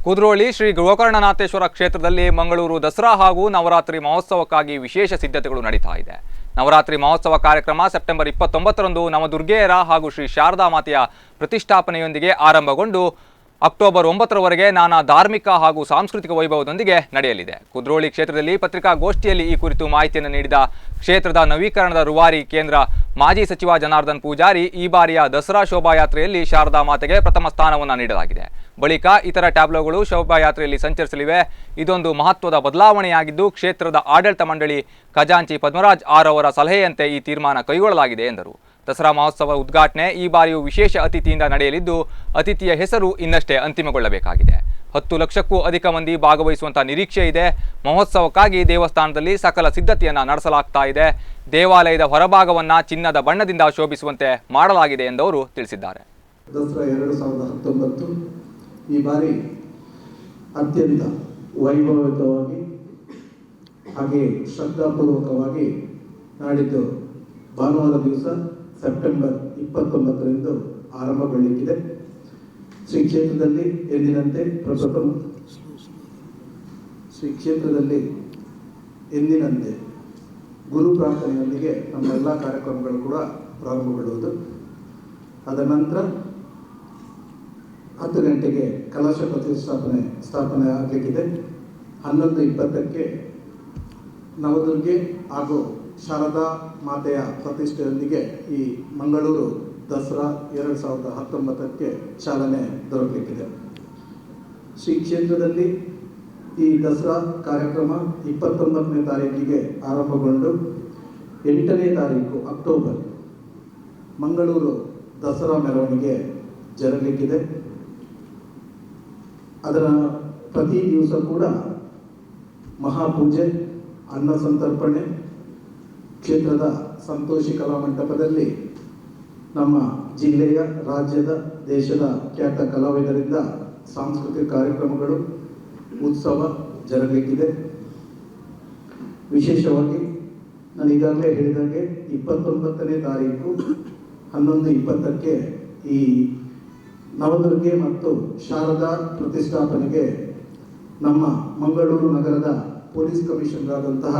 ಕುದ್ರೋಳಿ ಶ್ರೀ ಗೋಕರ್ಣನಾಥೇಶ್ವರ ಕ್ಷೇತ್ರದಲ್ಲಿ ಮಂಗಳೂರು ದಸರಾ ಹಾಗೂ ನವರಾತ್ರಿ ಮಹೋತ್ಸವಕ್ಕಾಗಿ ವಿಶೇಷ ಸಿದ್ಧತೆಗಳು ನಡೀತಾ ಇದೆ. ನವರಾತ್ರಿ ಮಹೋತ್ಸವ ಕಾರ್ಯಕ್ರಮ ಸೆಪ್ಟೆಂಬರ್ 29ರಂದು ನವದುರ್ಗೆಯರ ಹಾಗೂ ಶ್ರೀ ಶಾರದಾ ಮಾತೆಯ ಪ್ರತಿಷ್ಠಾಪನೆಯೊಂದಿಗೆ ಆರಂಭಗೊಂಡು ಅಕ್ಟೋಬರ್ 9ರವರೆಗೆ ನಾನಾ ಧಾರ್ಮಿಕ ಹಾಗೂ ಸಾಂಸ್ಕೃತಿಕ ವೈಭವದೊಂದಿಗೆ ನಡೆಯಲಿದೆ. ಕುದ್ರೋಳಿ ಕ್ಷೇತ್ರದಲ್ಲಿ ಪತ್ರಿಕಾಗೋಷ್ಠಿಯಲ್ಲಿ ಈ ಕುರಿತು ಮಾಹಿತಿಯನ್ನು ನೀಡಿದ ಕ್ಷೇತ್ರದ ನವೀಕರಣದ ರೂವಾರಿ ಕೇಂದ್ರ ಮಾಜಿ ಸಚಿವ ಜನಾರ್ದನ್ ಪೂಜಾರಿ, ಈ ಬಾರಿಯ ದಸರಾ ಶೋಭಾಯಾತ್ರೆಯಲ್ಲಿ ಶಾರದಾ ಮಾತೆಗೆ ಪ್ರಥಮ ಸ್ಥಾನವನ್ನು ನೀಡಲಾಗಿದೆ. ಬಳಿಕ ಇತರ ಟ್ಯಾಬ್ಲೋಗಳು ಶೋಭಾಯಾತ್ರೆಯಲ್ಲಿ ಸಂಚರಿಸಲಿವೆ. ಇದೊಂದು ಮಹತ್ವದ ಬದಲಾವಣೆಯಾಗಿದ್ದು, ಕ್ಷೇತ್ರದ ಆಡಳಿತ ಮಂಡಳಿ ಖಜಾಂಚಿ ಪದ್ಮರಾಜ್ ಆರ್ ಅವರ ಸಲಹೆಯಂತೆ ಈ ತೀರ್ಮಾನ ಕೈಗೊಳ್ಳಲಾಗಿದೆ ಎಂದರು. ದಸರಾ ಮಹೋತ್ಸವ ಉದ್ಘಾಟನೆ ಈ ಬಾರಿಯೂ ವಿಶೇಷ ಅತಿಥಿಯಿಂದ ನಡೆಯಲಿದ್ದು, ಅತಿಥಿಯ ಹೆಸರು ಇನ್ನಷ್ಟೇ ಅಂತಿಮಗೊಳ್ಳಬೇಕಾಗಿದೆ. 10 ಲಕ್ಷಕ್ಕೂ ಅಧಿಕ ಮಂದಿ ಭಾಗವಹಿಸುವಂತಹ ನಿರೀಕ್ಷೆ ಇದೆ. ಮಹೋತ್ಸವಕ್ಕಾಗಿ ದೇವಸ್ಥಾನದಲ್ಲಿ ಸಕಲ ಸಿದ್ಧತೆಯನ್ನು ನಡೆಸಲಾಗ್ತಾ ಇದೆ. ದೇವಾಲಯದ ಹೊರಭಾಗವನ್ನು ಚಿನ್ನದ ಬಣ್ಣದಿಂದ ಶೋಭಿಸುವಂತೆ ಮಾಡಲಾಗಿದೆ ಎಂದವರು ತಿಳಿಸಿದ್ದಾರೆ. ದಸರಾ 2019 ಈ ಬಾರಿ ಅತ್ಯಂತ ವೈಭವಯುತವಾಗಿ ಹಾಗೆ ಶ್ರದ್ಧಾಪೂರ್ವಕವಾಗಿ ನಾಡಿದ್ದು ಭಾನುವಾರ ದಿವಸ ಸೆಪ್ಟೆಂಬರ್ 29ರಂದು ಆರಂಭಗೊಳ್ಳಲಿಕ್ಕಿದೆ. ಶ್ರೀ ಕ್ಷೇತ್ರದಲ್ಲಿ ಎಂದಿನಂತೆ ಗುರು ಪ್ರಾರ್ಥನೆಯೊಂದಿಗೆ ನಮ್ಮ ಎಲ್ಲ ಕಾರ್ಯಕ್ರಮಗಳು ಕೂಡ ಪ್ರಾರಂಭಗೊಳ್ಳುವುದು. ಅದರ ನಂತರ 10 ಗಂಟೆಗೆ ಕಲಶ ಸ್ಥಾಪನೆ ಆಗಲಿಕ್ಕಿದೆ. 11:20ಕ್ಕೆ ನವದುರ್ಗೆ ಹಾಗೂ ಶಾರದಾ ಮಾತೆಯ ಪ್ರತಿಷ್ಠೆಯೊಂದಿಗೆ ಈ ಮಂಗಳೂರು ದಸರಾ 2019ಕ್ಕೆ ಚಾಲನೆ ದೊರಕಲಿಕ್ಕಿದೆ. ಶ್ರೀ ಕ್ಷೇತ್ರದಲ್ಲಿ ಈ ದಸರಾ ಕಾರ್ಯಕ್ರಮ 29ನೇ ತಾರೀಕಿಗೆ ಆರಂಭಗೊಂಡು 8ನೇ ತಾರೀಕು ಅಕ್ಟೋಬರ್ ಮಂಗಳೂರು ದಸರಾ ಮೆರವಣಿಗೆ ಜರಗಲಿಕ್ಕಿದೆ. ಅದರ ಪ್ರತಿ ದಿವಸ ಕೂಡ ಮಹಾಪೂಜೆ, ಅನ್ನ ಸಂತರ್ಪಣೆ, ಕ್ಷೇತ್ರದ ಸಂತೋಷಿ ಕಲಾ ಮಂಟಪದಲ್ಲಿ ನಮ್ಮ ಜಿಲ್ಲೆಯ, ರಾಜ್ಯದ, ದೇಶದ ಖ್ಯಾತ ಕಲಾವಿದರಿಂದ ಸಾಂಸ್ಕೃತಿಕ ಕಾರ್ಯಕ್ರಮಗಳು, ಉತ್ಸವ ಜರಗಲಿಕ್ಕಿದೆ. ವಿಶೇಷವಾಗಿ ನಾನು ಈಗಾಗಲೇ ಹೇಳಿದಾಗೆ 29ನೇ ತಾರೀಕು 11:20ಕ್ಕೆ ಈ ನವದುರ್ಗೆ ಮತ್ತು ಶಾರದಾ ಪ್ರತಿಷ್ಠಾಪನೆಗೆ ನಮ್ಮ ಮಂಗಳೂರು ನಗರದ ಪೊಲೀಸ್ ಕಮಿಷನರ್ ಆದಂತಹ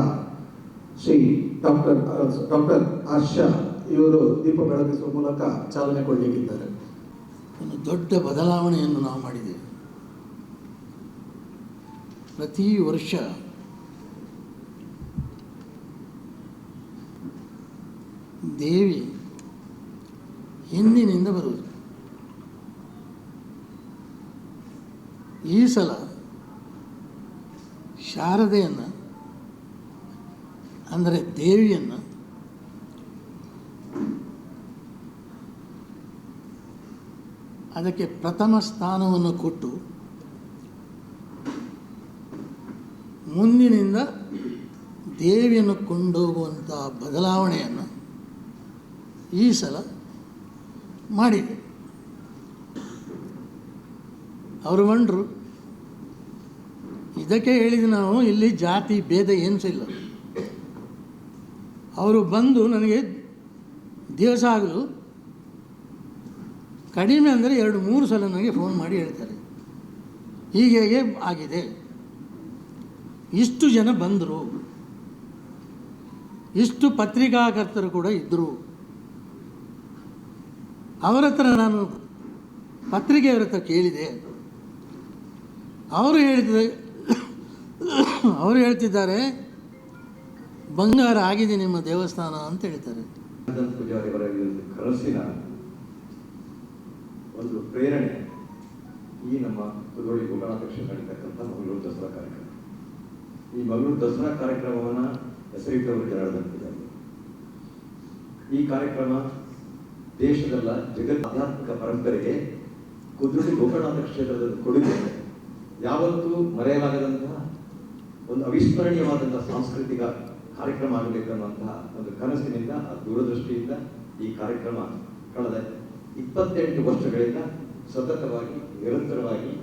ಶ್ರೀ ಡಾಕ್ಟರ್ ಆಶಾ ಇವರು ದೀಪ ಬೆಳಗಿಸುವ ಮೂಲಕ ಚಾಲನೆ ಕೊಡಲಿಕ್ಕಿದ್ದಾರೆ. ಒಂದು ದೊಡ್ಡ ಬದಲಾವಣೆಯನ್ನು ನಾವು ಮಾಡಿದ್ದೇವೆ. ಪ್ರತಿ ವರ್ಷ ದೇವಿ ಹಿಂದಿನಿಂದ ಬರುವುದು. ಈ ಸಲ ಶಾರದೆಯನ್ನು ಅಂದರೆ ದೇವಿಯನ್ನು ಅದಕ್ಕೆ ಪ್ರಥಮ ಸ್ಥಾನವನ್ನು ಕೊಟ್ಟು ಮುಂದಿನಿಂದ ದೇವಿಯನ್ನು ಕೊಂಡೋಗುವಂಥ ಬದಲಾವಣೆಯನ್ನು ಈ ಸಲ ಮಾಡಿದೆ. ಅವರು ಬಂದರು, ಇದಕ್ಕೆ ಹೇಳಿದ ನಾವು ಇಲ್ಲಿ ಜಾತಿ ಭೇದ ಏನು ಇಲ್ಲ. ಅವರು ಬಂದು ನನಗೆ ದಿವಸ ಆಗಲು ಕಡಿಮೆ ಅಂದರೆ 2-3 ಸಲ ನನಗೆ ಫೋನ್ ಮಾಡಿ ಹೇಳ್ತಾರೆ, ಹೀಗೆ ಆಗಿದೆ, ಇಷ್ಟು ಜನ ಬಂದರು, ಇಷ್ಟು ಪತ್ರಿಕಾಕರ್ತರು ಕೂಡ ಇದ್ದರು. ಅವರ ಹತ್ರ ನಾನು ಪತ್ರಿಕೆಯವರ ಹತ್ರ ಕೇಳಿದೆ. ಅವರು ಹೇಳ್ತಿದ್ದಾರೆ, ಬಂಗಾರ ಆಗಿದೆ ನಿಮ್ಮ ದೇವಸ್ಥಾನ ಅಂತ ಹೇಳ್ತಾರೆ. ಪೂಜಾರಿಯವರ ಕನಸಿನ ಒಂದು ಪ್ರೇರಣೆ ಈ ನಮ್ಮ ಕುದ್ರೋಳಿ ಗೋಕರ್ಣ ಕ್ಷೇತ್ರ ನಡೀತಕ್ಕಂಥ ಮಂಗಳೂರು ದಸರಾ ಕಾರ್ಯಕ್ರಮ. ಈ ಮಂಗಳೂರು ದಸರಾ ಕಾರ್ಯಕ್ರಮವನ್ನು ಹೆಸರಿಟ್ಟವರು ಜನಾರ್ದನ್ ಪೂಜಾರಿ. ಈ ಕಾರ್ಯಕ್ರಮ ದೇಶದಲ್ಲ ಜಗತ್ ಆಧ್ಯಾತ್ಮಿಕ ಪರಂಪರೆಗೆ ಕುದ್ರೋಳಿ ಗೋಕರ್ಣ ಕ್ಷೇತ್ರದ ಕೊಡುಗೆ ಯಾವತ್ತೂ ಮರೆಯಲಾಗದಂತಹ ಒಂದು ಅವಿಸ್ಮರಣೀಯವಾದಂತಹ ಸಾಂಸ್ಕೃತಿಕ ಕಾರ್ಯಕ್ರಮ ಆಗಬೇಕನ್ನುವಂತಹ ಒಂದು ಕನಸಿನಿಂದ, ದೂರದೃಷ್ಟಿಯಿಂದ ಈ ಕಾರ್ಯಕ್ರಮ ಕಳೆದ 28 ವರ್ಷಗಳಿಂದ ಸತತವಾಗಿ ನಿರಂತರವಾಗಿ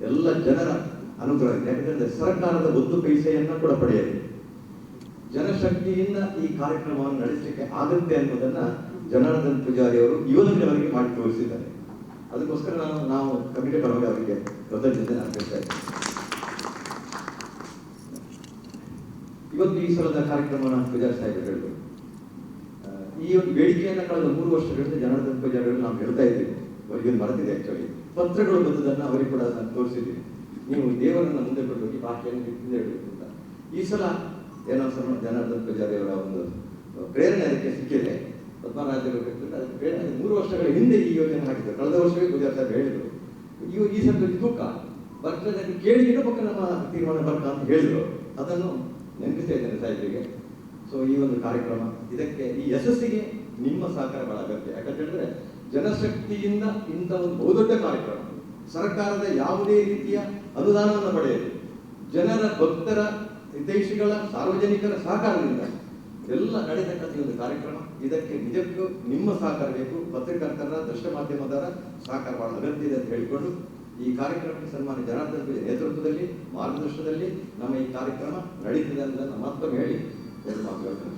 ಎಲ್ಲ ಜನರ ಅನುಗ್ರಹ, ಯಾಕಂದರೆ ಸರ್ಕಾರದ 1 ಪೈಸೆಯನ್ನು ಕೂಡ ಪಡೆಯಲಿ, ಜನಶಕ್ತಿಯಿಂದ ಈ ಕಾರ್ಯಕ್ರಮವನ್ನು ನಡೆಸಲಿಕ್ಕೆ ಆಗುತ್ತೆ ಅನ್ನೋದನ್ನ ಜನಾರ್ದನ್ ಪೂಜಾರಿ ಅವರು ಇವತ್ತಿನವರೆಗೆ ಮಾಡಿ ತೋರಿಸಿದ್ದಾರೆ. ಅದಕ್ಕೋಸ್ಕರ ನಾವು ಕಮಿಟಿ ಪರವಾಗಿ ಅವರಿಗೆ ಕೃತಜ್ಞತೆ ಅರ್ಪಿಸ್ತಾ ಇದ್ದೇವೆ. ಇವತ್ತು ಈ ಸಲದ ಕಾರ್ಯಕ್ರಮನ ಪೂಜಾರಿ ಸಾಹೇಬರು ಹೇಳಿದ್ರು. ಈ ಒಂದು ಬೇಡಿಕೆಯನ್ನು ಕಳೆದ 3 ವರ್ಷಗಳಿಂದ ಜನಾರ್ದನ್ ಪೂಜಾರಿಗಳು ನಾವು ಹೇಳ್ತಾ ಇದ್ದೀವಿ. ಅವರಿಗೆ ಮರೆತಿದೆ ಆಕ್ಚುಲಿ. ಪತ್ರಗಳು ಬಂದದನ್ನು ಅವರಿಗೆ ಕೂಡ ನಾನು ತೋರಿಸಿದ್ದೀನಿ. ನೀವು ದೇವರನ್ನ ಮುಂದೆ ಕೊಟ್ಟು ಬಾಕಿಯನ್ನು ಹಿಂದೆ ಇಡಬೇಕು ಅಂತ. ಈ ಸಲ ಏನೋ ಜನಾರ್ದನ್ ಪೂಜಾರಿ ಅವರ ಒಂದು ಪ್ರೇರಣೆ ಅದಕ್ಕೆ ಸಿಕ್ಕಿದೆ. ಪದ್ಮರಾಜರು ಅದಕ್ಕೆ ಪ್ರೇರಣೆ 3 ವರ್ಷಗಳ ಹಿಂದೆ ಈ ಯೋಜನೆ ಹಾಕಿದ್ರು. ಕಳೆದ ವರ್ಷವೇ ಪೂಜಾರಿ ಸಾಹೇಬ್ ಹೇಳಿದ್ರು ಈ ಸಲ ತೂಕ ಬರ್ತದೆ ಕೇಳಿದ್ರೆ ಪಕ್ಕ ನಮ್ಮ ತೀರ್ಮಾನ ಬರ್ತಾ ಅಂತ ಹೇಳಿದ್ರು. ಅದನ್ನು ನೆನಪಿಸ್ತಾ ಇದ್ದೇನೆ ಸಾಹೇಬರಿಗೆ. ಸೊ ಈ ಒಂದು ಕಾರ್ಯಕ್ರಮ ಇದಕ್ಕೆ ಈ ಯಶಸ್ಸಿಗೆ ನಿಮ್ಮ ಸಹಕಾರ ಬಹಳ ಅಗತ್ಯ. ಯಾಕಂತ ಹೇಳಿದ್ರೆ ಜನಶಕ್ತಿಯಿಂದ ಇಂಥ ಒಂದು ಬಹುದೊಡ್ಡ ಕಾರ್ಯಕ್ರಮ, ಸರ್ಕಾರದ ಯಾವುದೇ ರೀತಿಯ ಅನುದಾನವನ್ನು ಪಡೆಯಲು ಜನರ ಭಕ್ತರ ಹಿತೈಷಿಗಳ ಸಾರ್ವಜನಿಕರ ಸಹಕಾರದಿಂದ ಎಲ್ಲ ನಡೆತಕ್ಕಂಥ ಒಂದು ಕಾರ್ಯಕ್ರಮ. ಇದಕ್ಕೆ ನಿಜಕ್ಕೂ ನಿಮ್ಮ ಸಹಕಾರ ಬೇಕು. ಪತ್ರಕರ್ತರ, ದೃಶ್ಯ ಮಾಧ್ಯಮದವರ ಸಹಕಾರ ಬಹಳ ಅಗತ್ಯ ಇದೆ ಅಂತ ಹೇಳಿಕೊಂಡು ಈ ಕಾರ್ಯಕ್ರಮಕ್ಕೆ ಸನ್ಮಾನ್ಯ ಜನಾರ್ದನ್ ಪೂಜಾರಿ ನೇತೃತ್ವದಲ್ಲಿ ಮಾರ್ಗದರ್ಶನದಲ್ಲಿ ನಮ್ಮ ಈ ಕಾರ್ಯಕ್ರಮ ನಡೀತಿದೆ ಅಂತ ಮತ್ತೊಮ್ಮೆ ಹೇಳಿ ಎರಡು ಮಾತುಗಳು